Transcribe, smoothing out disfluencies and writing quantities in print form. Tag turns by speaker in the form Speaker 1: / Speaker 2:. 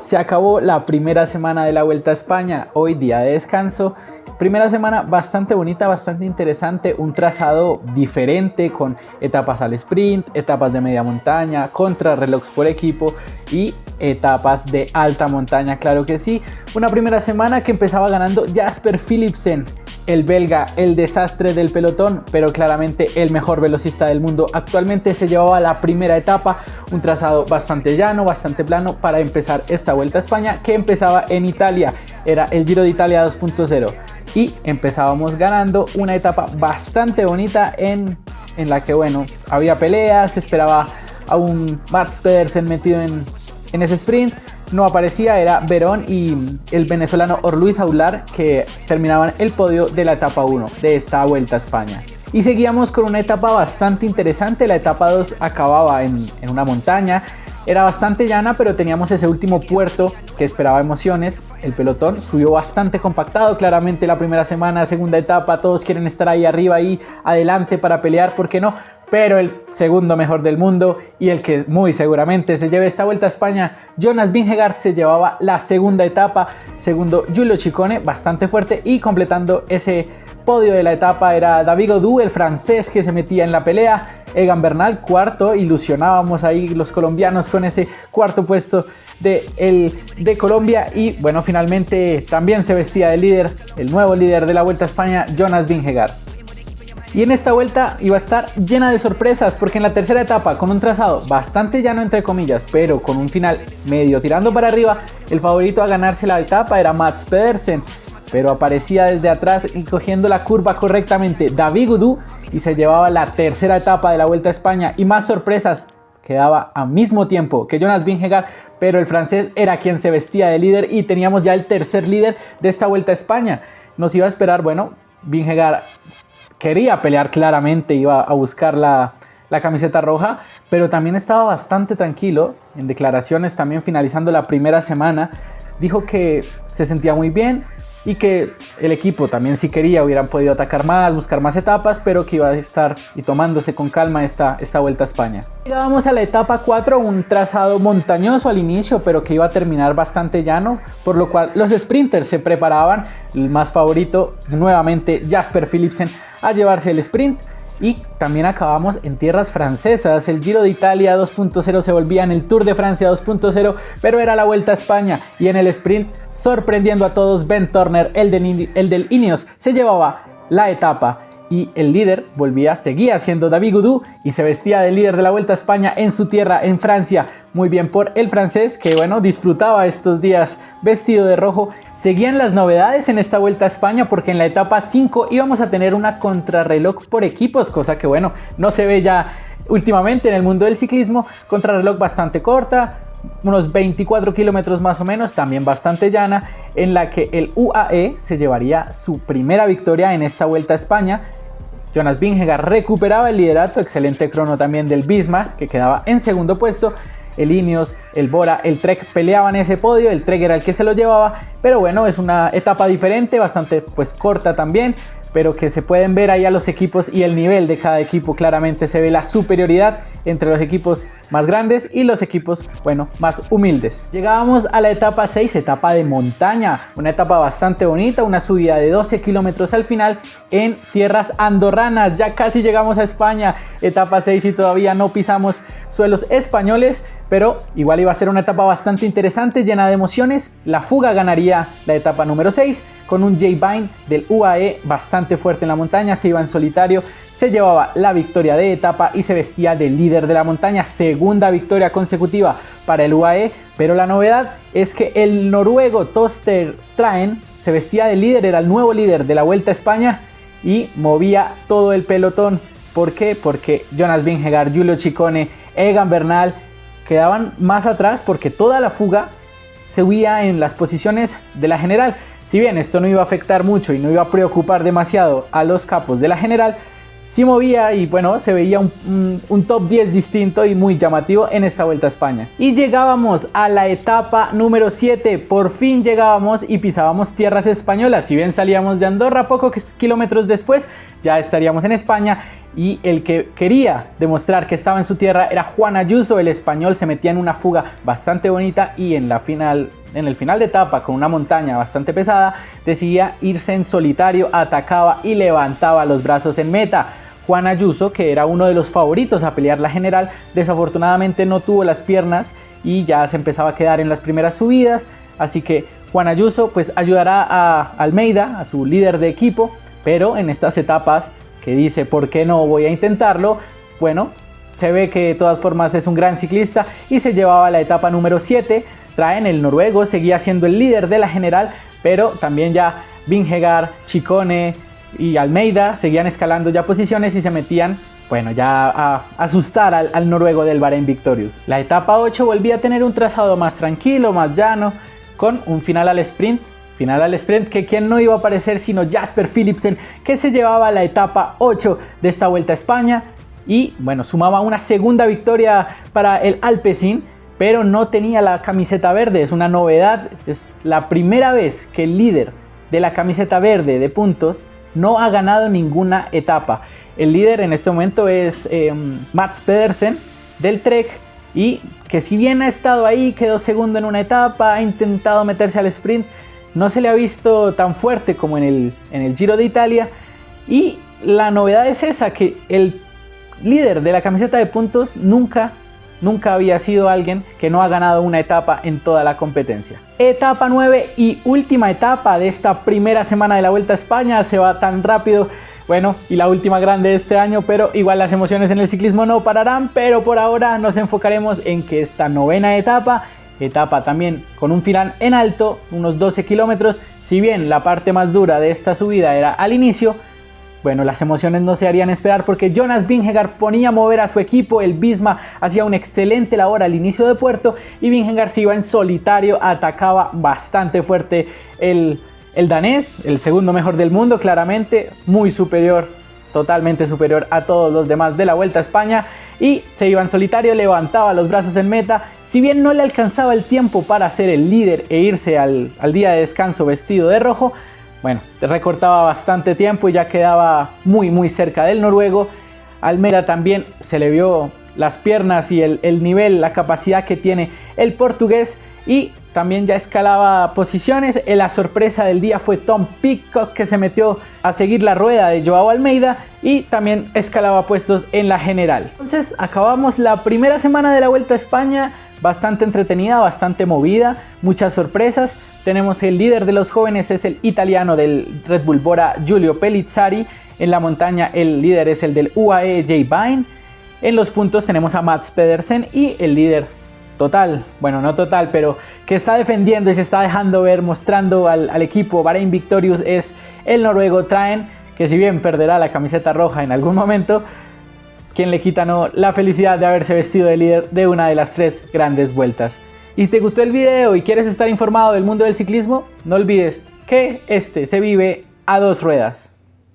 Speaker 1: Se acabó la primera semana de la Vuelta a España, hoy día de descanso. Primera semana bastante bonita, bastante interesante, un trazado diferente con etapas al sprint, etapas de media montaña, contrarrelojes por equipo y etapas de alta montaña, claro que sí. Una primera semana que empezaba ganando Jasper Philipsen, el belga, el desastre del pelotón, pero claramente el mejor velocista del mundo. Actualmente se llevaba la primera etapa, un trazado bastante llano, bastante plano para empezar esta Vuelta a España que empezaba en Italia. Era el Giro de Italia 2.0 y empezábamos ganando una etapa bastante bonita en la que, bueno, había peleas, se esperaba a un Mats Pedersen metido en ese sprint. No aparecía, era Verón y el venezolano Orluis Aular que terminaban el podio de la etapa 1 de esta Vuelta a España. Y seguíamos con una etapa bastante interesante. La etapa 2 acababa en una montaña, era bastante llana, pero teníamos ese último puerto que esperaba emociones. El pelotón subió bastante compactado, claramente la primera semana, segunda etapa, todos quieren estar ahí arriba, ahí adelante para pelear, ¿por qué no? Pero el segundo mejor del mundo y el que muy seguramente se lleve esta Vuelta a España, Jonas Vingegaard, se llevaba la segunda etapa, segundo Giulio Ciccone, bastante fuerte, y completando ese podio de la etapa era David Gaudu, el francés, que se metía en la pelea. Egan Bernal, cuarto, ilusionábamos ahí los colombianos con ese cuarto puesto de Colombia. Y bueno, finalmente también se vestía de líder, el nuevo líder de la Vuelta a España, Jonas Vingegaard. Y en esta vuelta iba a estar llena de sorpresas, porque en la tercera etapa, con un trazado bastante llano entre comillas, pero con un final medio tirando para arriba, el favorito a ganarse la etapa era Mats Pedersen, pero aparecía desde atrás y cogiendo la curva correctamente David Gaudu y se llevaba la tercera etapa de la Vuelta a España. Y más sorpresas, quedaba al mismo tiempo que Jonas Vingegaard, pero el francés era quien se vestía de líder y teníamos ya el tercer líder de esta Vuelta a España. Nos iba a esperar, bueno, Vingegaard quería pelear claramente, iba a buscar la camiseta roja, pero también estaba bastante tranquilo. En declaraciones también finalizando la primera semana, dijo que se sentía muy bien y que el equipo también, si quería, hubieran podido atacar más, buscar más etapas, pero que iba a estar y tomándose con calma esta Vuelta a España. Llegábamos a la etapa 4, un trazado montañoso al inicio, pero que iba a terminar bastante llano, por lo cual los sprinters se preparaban. El más favorito, nuevamente Jasper Philipsen, a llevarse el sprint. Y también acabamos en tierras francesas. El Giro de Italia 2.0 se volvía en el Tour de Francia 2.0, pero era la Vuelta a España. Y en el sprint, sorprendiendo a todos, Ben Turner, el del Ineos, se llevaba la etapa. Y el líder seguía siendo David Gaudu y se vestía de líder de la Vuelta a España en su tierra, en Francia. Muy bien por el francés, que bueno, disfrutaba estos días vestido de rojo. Seguían las novedades en esta Vuelta a España, porque en la etapa 5 íbamos a tener una contrarreloj por equipos, cosa que bueno, no se ve ya últimamente en el mundo del ciclismo. Contrarreloj bastante corta, unos 24 kilómetros más o menos, también bastante llana, en la que el UAE se llevaría su primera victoria en esta Vuelta a España. Jonas Vingegaard recuperaba el liderato, excelente crono también del Visma, que quedaba en segundo puesto. El Ineos, el Bora, el Trek peleaban ese podio, el Trek era el que se lo llevaba, pero bueno, es una etapa diferente, bastante pues corta también, pero que se pueden ver ahí a los equipos y el nivel de cada equipo. Claramente se ve la superioridad entre los equipos más grandes y los equipos, bueno, más humildes. Llegábamos a la etapa 6, etapa de montaña, una etapa bastante bonita, una subida de 12 kilómetros al final en tierras andorranas. Ya casi llegamos a España, etapa 6, y todavía no pisamos suelos españoles, pero igual iba a ser una etapa bastante interesante, llena de emociones. La Fuga ganaría la etapa número 6 con un Jay Vine del UAE bastante fuerte en la montaña, se iba en solitario, se llevaba la victoria de etapa y se vestía de líder de la montaña. Segunda victoria consecutiva para el UAE, pero la novedad es que el noruego Toster Traen se vestía de líder, era el nuevo líder de la Vuelta a España y movía todo el pelotón. ¿Por qué? Porque Jonas Vingegaard, Giulio Ciccone, Egan Bernal quedaban más atrás, porque toda la Fuga se huía en las posiciones de la general. Si bien esto no iba a afectar mucho y no iba a preocupar demasiado a los capos de la general, sí movía y bueno, se veía un top 10 distinto y muy llamativo en esta Vuelta a España. Y llegábamos a la etapa número 7, por fin llegábamos y pisábamos tierras españolas. Si bien salíamos de Andorra, pocos kilómetros después ya estaríamos en España. y el que quería demostrar que estaba en su tierra era Juan Ayuso. El español se metía en una fuga bastante bonita y en el final de etapa, con una montaña bastante pesada, decidía irse en solitario, atacaba y levantaba los brazos en meta. Juan Ayuso, que era uno de los favoritos a pelear la general, desafortunadamente no tuvo las piernas y ya se empezaba a quedar en las primeras subidas, así que Juan Ayuso pues ayudará a Almeida, a su líder de equipo, pero en estas etapas que dice, ¿por qué no voy a intentarlo? Bueno, se ve que de todas formas es un gran ciclista y se llevaba la etapa número 7. Traen el noruego, seguía siendo el líder de la general, pero también ya Vingegaard, Ciccone y Almeida seguían escalando ya posiciones y se metían, bueno, ya a asustar al noruego del Bahrein Victorious. La etapa 8 volvía a tener un trazado más tranquilo, más llano, con un final al sprint. Final al sprint que quien no iba a aparecer sino Jasper Philipsen, que se llevaba la etapa 8 de esta Vuelta a España y bueno, sumaba una segunda victoria para el Alpecin, pero no tenía la camiseta verde. Es una novedad, es la primera vez que el líder de la camiseta verde de puntos no ha ganado ninguna etapa. El líder en este momento es Mads Pedersen del Trek, y que si bien ha estado ahí, quedó segundo en una etapa, ha intentado meterse al sprint, no se le ha visto tan fuerte como en el Giro de Italia. Y la novedad es esa, que el líder de la camiseta de puntos nunca había sido alguien que no ha ganado una etapa en toda la competencia. Etapa 9 y última etapa de esta primera semana de la Vuelta a España. Se va tan rápido, bueno, y la última grande de este año, pero igual las emociones en el ciclismo no pararán. Pero por ahora nos enfocaremos en que esta novena etapa también con un final en alto, unos 12 kilómetros. Si bien la parte más dura de esta subida era al inicio, bueno, las emociones no se harían esperar, porque Jonas Vingegaard ponía a mover a su equipo. El Visma hacía una excelente labor al inicio de puerto y Vingegaard se iba en solitario, atacaba bastante fuerte el danés, el segundo mejor del mundo, claramente, muy superior, totalmente superior a todos los demás de la Vuelta a España, y se iba en solitario, levantaba los brazos en meta. Si bien no le alcanzaba el tiempo para ser el líder e irse al día de descanso vestido de rojo, bueno, recortaba bastante tiempo y ya quedaba muy cerca del noruego. Almeida también se le vio las piernas y el nivel, la capacidad que tiene el portugués, y también ya escalaba posiciones. La sorpresa del día fue Tom Pidcock, que se metió a seguir la rueda de Joao Almeida y también escalaba puestos en la general. Entonces acabamos la primera semana de la Vuelta a España, bastante entretenida, bastante movida, muchas sorpresas. Tenemos el líder de los jóvenes, es el italiano del Red Bull Bora, Giulio Pellizzari. En la montaña el líder es el del UAE, Jay Vine. En los puntos tenemos a Mads Pedersen, y el líder total, bueno, no total, pero que está defendiendo y se está dejando ver, mostrando al equipo Bahrein Victorious, es el noruego Traen, que si bien perderá la camiseta roja en algún momento, quien le quita no la felicidad de haberse vestido de líder de una de las 3 grandes vueltas. Y si te gustó el video y quieres estar informado del mundo del ciclismo, no olvides que este se vive a 2 ruedas.